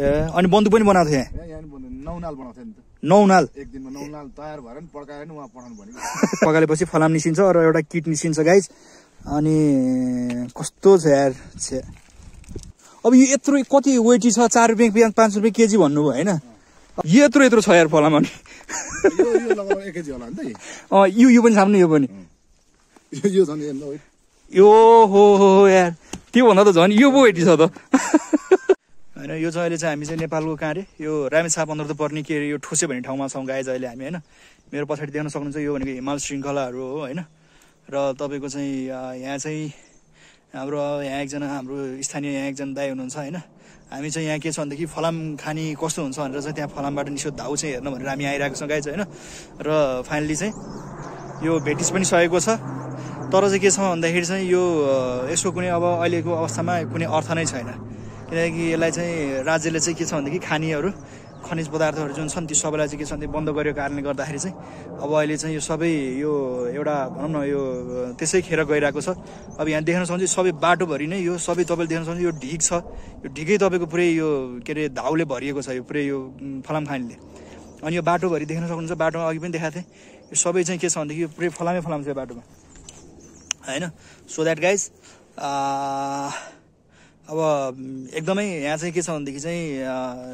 ए अनि बन्दुक पनि बनाएको थियो यहाँ नौनाल बनाउँछ नि त नौनाल एक दिनमा नौनाल तयार भएर नि पड्काएर नि उहाँ पठाउनु भनेको पकालेपछि फलाम निस्किन्छ र एउटा किट निस्किन्छ गाइज अनि कस्तो छ यार अब यो यत्रो कति वेटी छ 4 रुपियाँ 5 रुपियाँ केजी भन्नुभयो होइन यत्रो यत्रो छ यार फलाम अनि यो लगभग 1 केजी होला नि त यो पनि सामने यो पनि यो झन् हेर्नु है यो हो यार त्यो भन्दा त झन् यो पो वेटी छ त होइन यो चाहिँ अहिले चाहिँ हामी चाहिँ नेपालको कहाँ अरे यो रामेछाप अन्डर त पर्ने के अरे यो ठोसे भन्ने ठाउँमा छौँ गाइज अहिले हामी होइन मेरो पछाडि देख्न सक्नुहुन्छ यो भनेको हिमाल श्रृङ्खलाहरू हो होइन र तपाईँको चाहिँ यहाँ चाहिँ हाम्रो यहाँ एकजना हाम्रो स्थानीय यहाँ एकजना दाइ हुनुहुन्छ होइन हामी चाहिँ यहाँ के छ भनेदेखि फलाम खानी कस्तो हुन्छ भनेर चाहिँ त्यहाँ फलामबाट निस्को धाउ चाहिँ हेर्न भनेर हामी आइरहेको छौँ गाइज होइन र फाइनली चाहिँ यो भेटिस पनि सकेको छ तर चाहिँ के छ भन्दाखेरि चाहिँ यो यसको कुनै अब अहिलेको अवस्थामा कुनै अर्थ नै छैन किनकि यसलाई चाहिँ राज्यले चाहिँ के छ भनेदेखि खानीहरू खनिज पदार्थहरू जुन छन् ती सबैलाई चाहिँ के छ भने बन्द गरेको कारणले गर्दाखेरि चाहिँ अब अहिले चाहिँ यो सबै यो एउटा भनौँ न यो त्यसै खेर गइरहेको छ अब यहाँ देख्न सक्नुहुन्छ सबै बाटोभरि नै यो सबै तपाईँले देख्न सक्नुहुन्छ यो ढिक छ यो ढिकै तपाईँको पुरै यो के अरे धाउले भरिएको छ यो पुरै यो फलाम खानीले अनि यो बाटोभरि देख्न सक्नुहुन्छ बाटोमा अघि पनि देखाएको थिएँ यो सबै चाहिँ के छ भनेदेखि यो पुरै फलामै फलाम छ यो बाटोमा होइन सो द्याट गाइज अब एकदमै यहाँ चाहिँ के छ भनेदेखि चाहिँ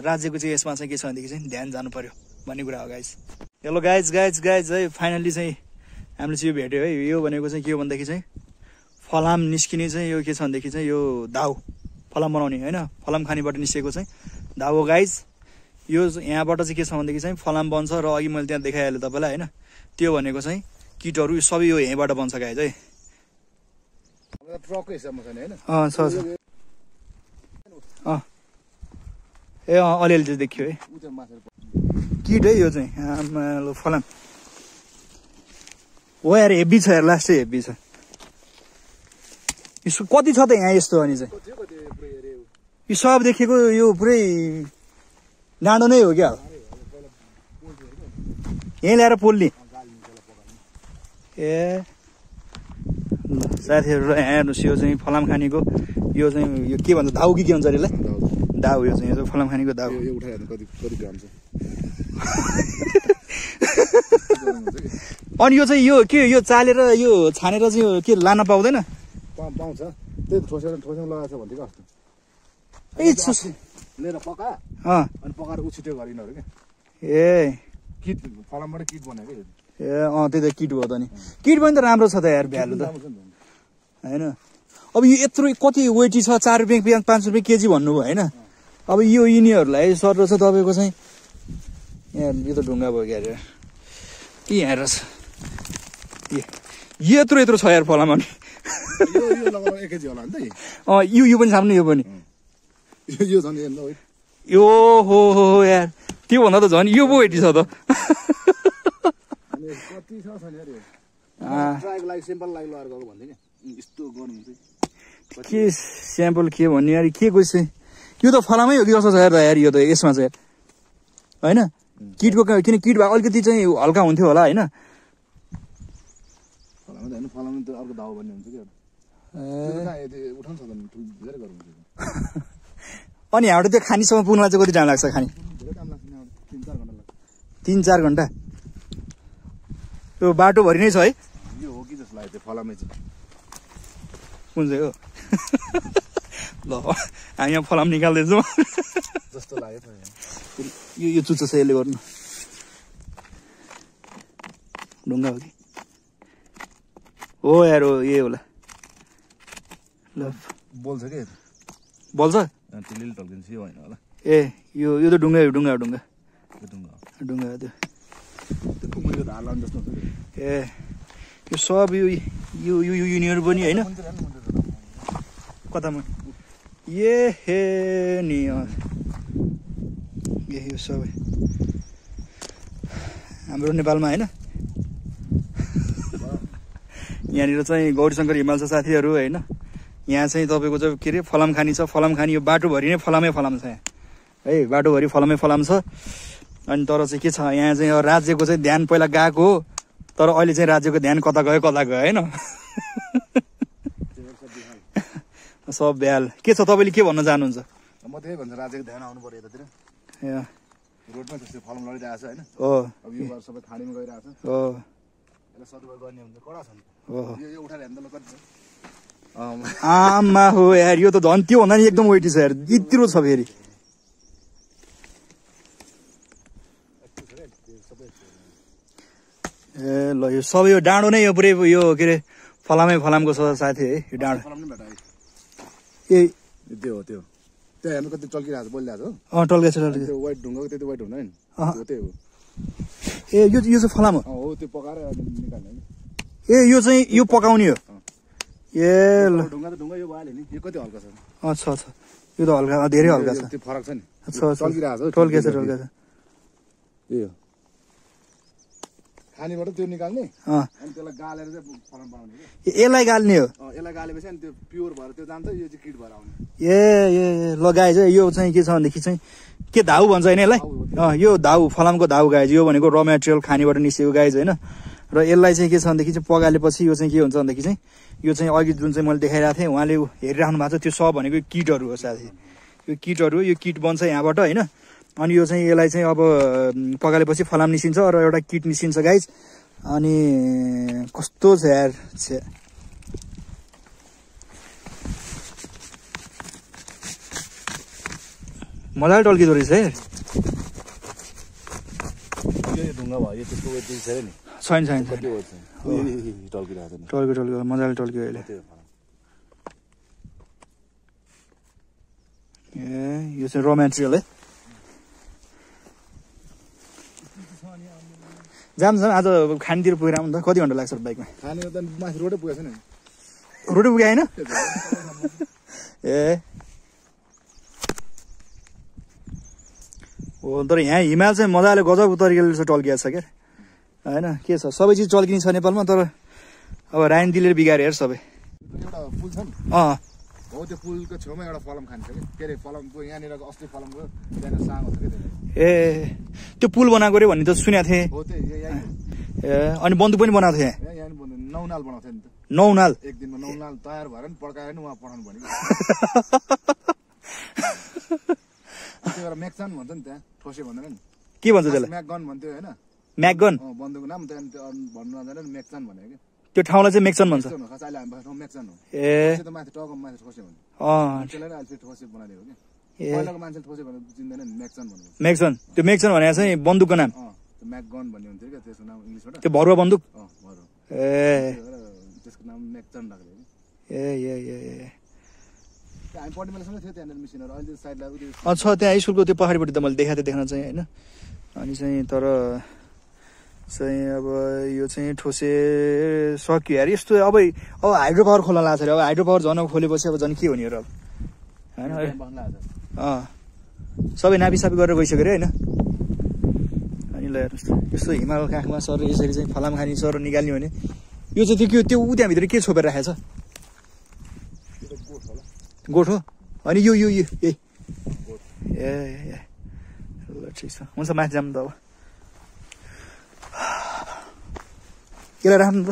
राज्यको चाहिँ यसमा चाहिँ के छ भनेदेखि चाहिँ ध्यान जानु पर्यो भन्ने कुरा हो गाइज हेलो गाइज है फाइनल्ली चाहिँ हामीले चाहिँ यो भेट्यो है यो भनेको चाहिँ के हो भनेदेखि चाहिँ फलाम निस्किने चाहिँ यो के छ भनेदेखि चाहिँ यो दाउ फलाम बनाउने होइन फलाम खानीबाट निस्केको चाहिँ दाउ हो गाइज यो यहाँबाट चाहिँ के छ भनेदेखि चाहिँ फलाम बन्छ र अघि मैले त्यहाँ देखाइहालेँ तपाईँलाई होइन त्यो भनेको चाहिँ किटहरू सबै यो यहीँबाट बन्छ गाइज है ट्रकको हिसाबमा छैन हैन छ ए अलिअलि चाहिँ देखियो है किट है यो चाहिँ फलाम हो यार हेभी छ यार लास्टै हेभी छ यसो कति छ त यहाँ यस्तो अनि चाहिँ यो सब देखेको यो पुरै डाँडो नै हो क्या यहीँ ल्याएर पोल्ने ए ल साथीहरू यहाँ हेर्नुहोस् यो चाहिँ फलाम खानीको यो चाहिँ यो के भन्छ धाउ कि के भन्छ अरे यसलाई दाउ यो चाहिँ फलाम खानीको दाउ अनि यो चाहिँ यो के यो चालेर यो छानेर चाहिँ के लान पाउँदैन पाउँछ त्यही ठोसेर लगाएको छ भन्थ्यो कस्तो लिएर पका अनि पकाएर उछिट्यो गरिनहरू क्या ए किट फलामबाट किट बनाएको ए त्यही त किट हो त नि किट पनि त राम्रो छ त यार भ्यालु त होइन अब यो यत्रो कति वेटी छ 4 रुपियाँ 5 रुपियाँ केजी भन्नुभयो होइन अब यो यिनीहरूलाई सर छ तपाईँको चाहिँ यहाँ यो त ढुङ्गा भयो क्या अरे के यहाँ रहेछ यत्रो यत्रो छ यार फलाम अनि यो लगभग 1 केजी होला नि त यो पनि सामने यो पनि यो झन् हेर्नु है यो हो यार त्यो भन्दा त झन् यो पो वेटी छ त कति छ छैन यार ट्राईको लागि सिम्पल लागि लगाएर गएको भन्थे के यस्तो गर्नु चाहिँ के स्याम्पल के भन्ने यार के को चाहिँ यो त फलामै हो कि कस्तो छ यार यो त यसमा चाहिँ होइन किटको किन किट भए अलिकति चाहिँ हल्का हुन्थ्यो होला होइन फलामै त अर्को दाउ भन्ने हुन्छ कि उठाउनु सक्दैन धेरै गर्नु अनि यहाँबाट त्यो खानीसम्म पुग्नलाई चाहिँ कति टाइम लाग्छ खानी धेरै टाइम लाग्छ 3-4 घन्टा लाग्छ 3-4 घन्टा त्यो बाटोभरि नै छ है यो हो कि जस्तो लाग्यो त्यो फलामै चाहिँ कुन चाहिँ हो ल हामी यहाँ फलाम निकाल्दैछौँ जस्तो लाग्यो यो चुच्चो छ यसले गर्नु ढुङ्गा हो कि हो यार हो यही होला ल बोल्छ के बोल्छ टिलिल टल्किन्छ यो होइन होला ए यो त ढुङ्गा हो ढुङ्गा ढुङ्गा ढुङ्गा त्यो कुकुरको हाल जस्तो हुन्छ ए यो सब यो युनियन पनि होइन कतामा ए हे नि यो सबै हाम्रो नेपालमा होइन यहाँनिर चाहिँ गौरीशङ्कर हिमाल छ साथीहरू होइन यहाँ चाहिँ तपाईँको चाहिँ के अरे फलाम खानी छ फलाम खानी यो बाटोभरि नै फलामै फलाम छ यहाँ है बाटोभरि फलामै फलाम छ अनि तर चाहिँ के छ यहाँ चाहिँ राज्यको चाहिँ ध्यान पहिला गएको हो तर अहिले चाहिँ राज्यको ध्यान कता गयो होइन सब बेहाल के छ तपाईँले के भन्न चाहनुहुन्छ म त्यही भन्छु राज्यको ध्यान आउनु पर्यो यतातिर ए रोडमा त्यस्तो फलम लडिरहेको छ होइन हो अब यो घर सबै खाडीमा गइरहेको छ हो यसलाई सदुपयोग गर्ने हुन्छ कडा छ नि हो यो उठाएर हेर्दा ल कति छ आमा हो यार यो त झन् त्यो भन्दा नि एकदम वेटी छ यार यत्रो छ फेरि ए ल यो सबै यो डाँडो नै यो पुरै यो के अरे फलामको छ साथी है यो डाँडो फलम नि भेटायो ए त्यो हो त्यो त्यहाँ हेर्नु कति टल्किरहेको छ बोलिरहेको छ टल्केछ त्यो वाइट ढुङ्गाको त्यति वाइट हुँदैन नि त्यही हो ए यो चाहिँ फलाम हो हो त्यो पकाएर निकाल्ने नि ए यो चाहिँ यो पकाउने हो ए ल ढुङ्गा त ढुङ्गा यो भइहाल्यो नि यो कति हल्का छ अच्छा अच्छा यो त हल्का धेरै हल्का छ त्यो फरक छ नि अच्छा टल्किरहेको छ टल्केछ ए हो खानीबाट त्यो निकाल्ने अनि त्यसलाई गालेर चाहिँ फलम बनाउने ए यसलाई गाल्ने हो यसलाई गालेपछि अनि त्यो प्योर भएर त्यो जान्छ यो चाहिँ किट भएर आउने ए ए लगाए चाहिँ यो चाहिँ के छ भनेदेखि चाहिँ के धाउ भन्छ होइन यसलाई यो धाउ फलामको धाउ गाइज यो भनेको र मेटेरियल खानीबाट निस्केको गाइज होइन र यसलाई चाहिँ के छ भनेदेखि चाहिँ पगालेपछि यो चाहिँ के हुन्छ भनेदेखि चाहिँ यो चाहिँ अघि जुन चाहिँ मैले देखाइरहेको थिएँ उहाँले हेरिराख्नु भएको छ त्यो सब भनेको किटहरू हो साथी यो किटहरू यो किट बन्छ यहाँबाट होइन अनि यो चाहिँ यसलाई चाहिँ अब पगालेपछि फलाम निस्किन्छ र एउटा किट निस्किन्छ गाइज अनि कस्तो छ यार मजाले टल्किँदो रहेछ है ढुङ्गा भयो त्यस्तो वेट छैन नि छैन छैन टल्किरहेको टल्क्यो मजाले टल्क्यो अहिले ए यो चाहिँ र मेटेरियल है जाम आज खानीतिर पुगेर आउनु त कति घन्टा लाग्छ बाइकमा खाने त माथि रोडै पुगेको छैन रोडै पुगे होइन ए हो तर यहाँ हिमाल चाहिँ मजाले गजब तरिकाले चाहिँ टल्किएको छ क्या होइन के छ सबै चिज टल्किने छ नेपालमा तर अब रायन दिलेर बिगारे हेर सबै एउटा पुल छ नि हो त्यो पुलको छेउमा एउटा फलम खान्छ के अरे फलमको यहाँनिर असली फलमको त्यहाँनिर सानो छ क्या ए त्यो पुल बनाएको रे भन्ने त सुनेको थिएँ हो त्यही ए अनि बन्दुक पनि बनाएको थिएँ यहाँ नौनाल बनाउँछ नि त नौनाल एक दिनमा नौनाल तयार भएर नि पड्काएर नि उहाँ पठाउनु भनेको त्यो एउटा म्याक्सन भन्छ नि त्यहाँ ठोसे भन्दैन नि के भन्छ त्यसलाई म्याकगन भन्थ्यो होइन म्याकगन बन्दुकको नाम त्यहाँ भन्नु जाँदैन म्याक्सन भनेको कि त्यो ठाउँलाई चाहिँ मेक्सन भन्छ अहिले हामी ठाउँ म्याक्सन हो ए त माथि टक माथि ठोसे भन्यो त्यसलाई अहिले फेरि ठोसे बनाइदियो कि पहिलाको मान्छेले ठोसे भनेर चिन्दैन नि म्याक्सन भनेको मेक्सन त्यो मेक्सन भनेको चाहिँ बन्दुकको नाम म्याकगन भन्ने हुन्थ्यो क्या त्यसको नाम इङ्ग्लिसबाट त्यो भरुवा बन्दुक ए त्यसको नाम म्याक्सन राख्यो ए ए ए ए हामी पढ्ने बेलासम्म थियो त्यहाँनिर मिसिनहरू अहिले साइडलाई अच्छा त्यहाँ स्कुलको त्यो पहाडीपट्टि त मैले देखाएको थिएँ देख्न चाहिँ होइन अनि चाहिँ तर चाहिँ अब यो चाहिँ ठोसे सक्यो यार यस्तो अब हाइड्रो पावर खोल्न लाग्छ अरे अब हाइड्रो पावर झन् खोलेपछि अब झन् के हुने र अब होइन सबै नापिसापी गरेर गइसक्यो अरे होइन अनि ल हेर्नुहोस् यस्तो हिमाल काखमा सर यसरी चाहिँ फलाम खानी सर निकाल्ने भने यो चाहिँ त्यो ऊ त्यहाँभित्र के छोपेर राखेको छ गोठो अनि यो यो ए ए ल ठिक छ हुन्छ माथि जाऊँ त अब यसलाई राख्नु त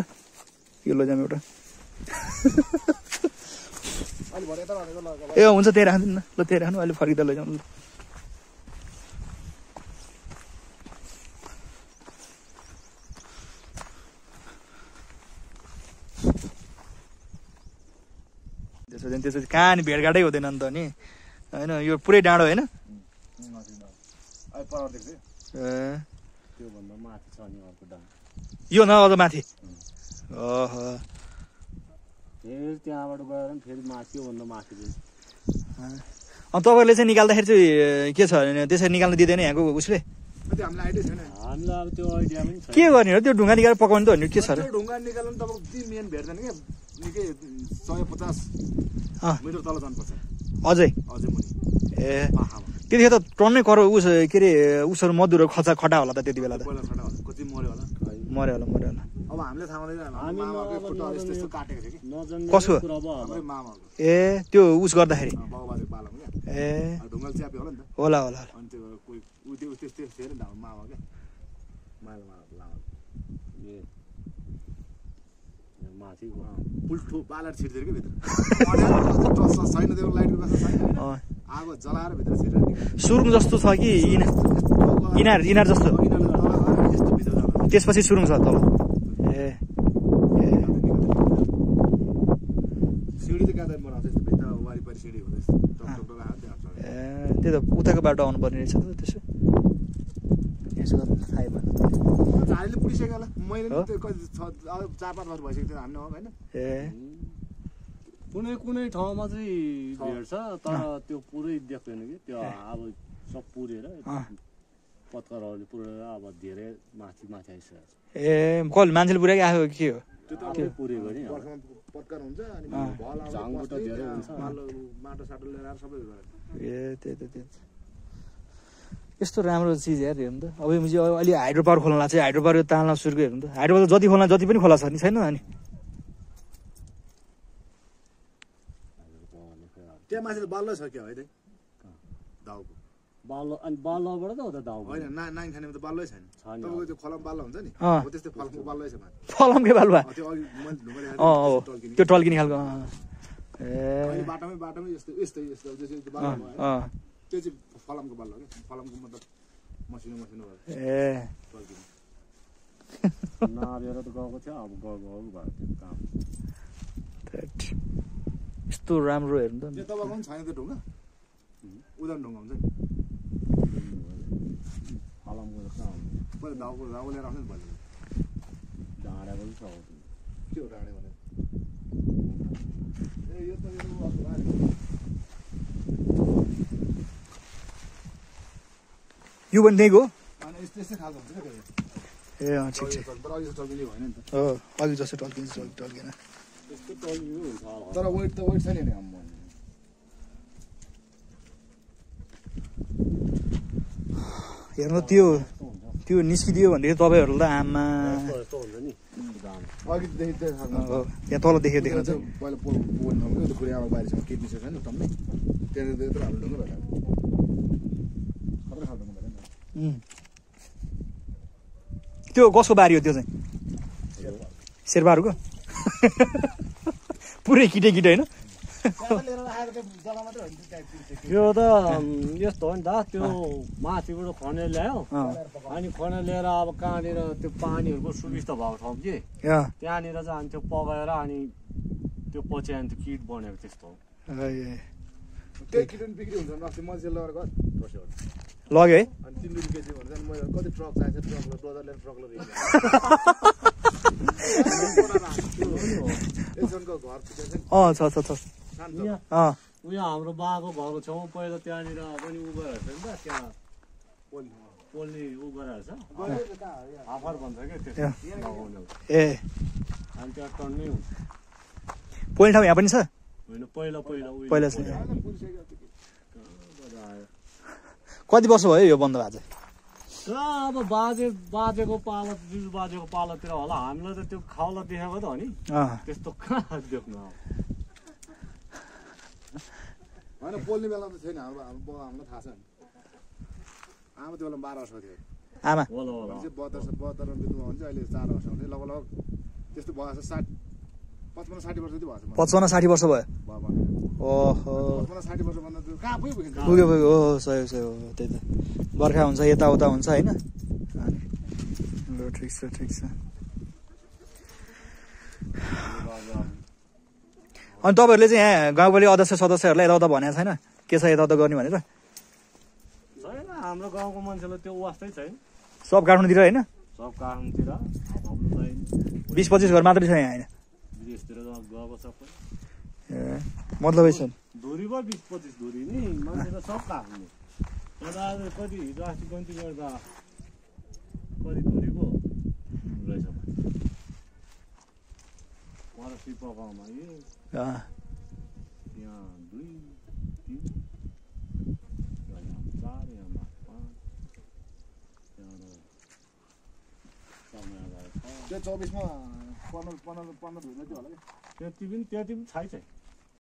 यो लैजाउँ एउटा ए हुन्छ त्यही राख्नु न ल त्यही राख्नु अहिले फर्किँदा लैजाउँ ल त्यसपछि कहाँ नि भेटघाटै हुँदैन नि त नि होइन यो पुरै डाँडो होइन यो न अझ माथि त्यहाँबाट गएर फेरि माथि भन्दा माथि अनि तपाईँहरूले चाहिँ निकाल्दाखेरि चाहिँ के छ भने त्यसरी निकाल्न दिँदैन यहाँको उसले के गर्ने हो त्यो ढुङ्गा निकालेर पकाउने त भन्ने के छ र ढुङ्गा निकाल्नु तपाईँको मेन भेट्दैन क्या निकै 150 मिटर तल जानुपर्छ अझै मुनि ए त्यतिखेर त टन्नै कर उस के अरे उसहरू मधुरो खटा होला त त्यति बेला त कति मर्यो होला अब हामीले थाहा हुँदैन कसो ए त्यो उस गर्दाखेरि बाबुबाजे पालम क्या ए ढुङ्गाल च्याप्यो होला नि त होला होला अनि त्यो कोही उ त्यस्तै थियो नि मामा क्या मामा ए माथि पुल्ठो बालर छिर्दै के भित्र छैन त्यो लाइटको व्यवस्था छैन आगो जलाएर भित्र छिरेर सुरुङ जस्तो छ कि इनार जस्तो यस्तो भित्र जान्छ त्यसपछि सुरुङ छ तल ए सिडी त काँदा बनाउँछ यस्तो भित्र वारिपरि सिडी हुँदैछ टक लगाएर त्यहाँ ए त्यही त उताको बाटो आउनु पर्ने रहेछ त त्यसो यसो थाहै भएन झाडीले पुडिसक्यो होला मैले त्यो 4-5 वर्ष भइसक्यो त्यो हान्न हो हैन ए कुनै ठाउँमा चाहिँ भेट्छ तर त्यो पुरै देख्दैन कि त्यो अब सब पुरेर पत्करहरूले पुरेर अब धेरै माथि आइसकेको छ ए कल मान्छेले पुऱ्याइ आएको के हो त्यो पुरेको नि पत्कर हुन्छ अनि भल झाङबाट धेरै हुन्छ माटो साटो लिएर सबै गरेर ए त्यही त यस्तो राम्रो चिज यार हेर्नु त अब मुझे अलि हाइड्रो पावर खोल्न चाहिँ हाइड्रो पावर ताल्न सुरु हेर्नु त हाइड्रो पावर जति खोल्न जति पनि खोला छ नि छैन अनि त्यहाँ मान्छेले बल्ल छ क्या है दाउको बाल्लो अनि बाल्लोबाट त हो त दाउ होइन नाइन खानेमा त बल्लै छैन तपाईँको त्यो फलम बाल्लो हुन्छ नि हो त्यस्तै फलमको बल्लै छ फलमकै बालुवा त्यो अघि मैले ढुङ्गा हो त्यो टल्किने खालको ए बाटोमै यस्तै बाल्लो त्यो चाहिँ फलमको बाल्लो के फलमको मतलब मसिनो भयो ए नारेर त गएको थियो अब गएको भयो त्यो काम यस्तो राम्रो हेर्नु त त्यो तपाईँको पनि छैन त्यो ढुङ्गा उदाहरण ढुङ्गा हुन्छ नि फलामको त कहाँ हुन्छ पहिला दाउको लिएर आउँछ नि पहिला डाँडाको पनि छ के हो डाँडे भने ए यो त यो पनि त्यहीँको अनि यस्तै खालको हुन्छ क्या ए ठिक छ तर अघि जस्तो टल्किने भएन नि त हो अघि जस्तो टल्किन्छ टल्किएन त्यस्तो टल्किनु हुन्छ होला तर वेट छ नि हाम्रो हेर्नु त्यो निस्किदियो भनेदेखि तपाईँहरू त आमा यस्तो हुन्छ नि अघिदेखि यहाँ तल देख्यो देख्नु चाहिँ पहिला पोल ठाउँको त्यो बुढी आमा बारीसँग किड्नी छ नि टम्मै त्यहाँनिर त्यत्रो हाम्रो ढुङ्गा भएर खतरा खालको भएर त्यो कसको बारी हो त्यो चाहिँ शेर्पाहरूको पुरै किटे होइन त्यो त यस्तो हो नि त त्यो माथिबाट खनेर ल्यायो अनि खनेर ल्याएर अब कहाँनिर त्यो पानीहरूको सुविस्ता भएको ठाउँ कि त्यहाँनिर चाहिँ अनि त्यो पकाएर अनि त्यो पछि अनि त्यो किट बनेको त्यस्तो हो त्यही किट पनि बिक्री हुन्छ अस्ति मान्छे लगेर लग्यो है अनि 3 केजी भन्छ अनि मैले कति ट्रक चाहिन्छ ट्रकले डोजर लिएर ट्रक लगेर छ उयो हाम्रो बाको घरको छेउमा पहिला त्यहाँनिर पनि उ गरेर छ नि त त्यहाँ पोल्ने उ गरेर छ हाफर भन्छ क्या त्यो लगाउने ए अनि त्यहाँ टन्नै हुन्छ पोल्ने ठाउँ यहाँ पनि छ होइन पहिला पहिला छ कति वर्ष भयो यो बन्द भएको चाहिँ अब बाजेको पालो जुजु बाजेको पालोतिर होला हामीलाई त त्यो खाउला देखेको त हो नि त्यस्तो कहाँ देख्नु होइन पोल्ने बेला त छैन हामीलाई थाहा छ नि आमा त्यो बेला 12 वर्षको थियो आमा 72 बित्नु भन्छ अहिले 4 वर्ष हुन्छ लगभग त्यस्तो भयो 55-60 वर्ष जति भएको छ 55-60 वर्ष भयो ओहो 55-60 वर्ष भन्दा त्यो कहाँ पुग्यो हो सही हो त्यही त बर्खा हुन्छ यताउता हुन्छ होइन ल ठिक छ अनि तपाईँहरूले चाहिँ यहाँ गाउँपालिका अध्यक्ष सदस्यहरूलाई यताउता भनेको छैन के छ यताउता गर्ने भनेर छैन हाम्रो गाउँको मान्छेलाई त्यो वास्तै छैन सब काठमाडौँतिर होइन सब काठमाडौँतिर 20-25 घर मात्रै छ यहाँ होइन विदेशतिर गएको सबै ए मतलबै छैन धुरीको 20-25 धुरी नि मान्छे त सब काट्ने तर आज कति हिजो अस्ति गन्ती गर्दा कति धुरीको रहेछ परसी पकाउमा यहाँ 2, 3 यहाँ 4 यहाँ 5 त्यो 24 मा 15 धुरी मात्रै होला त्यति पनि छैन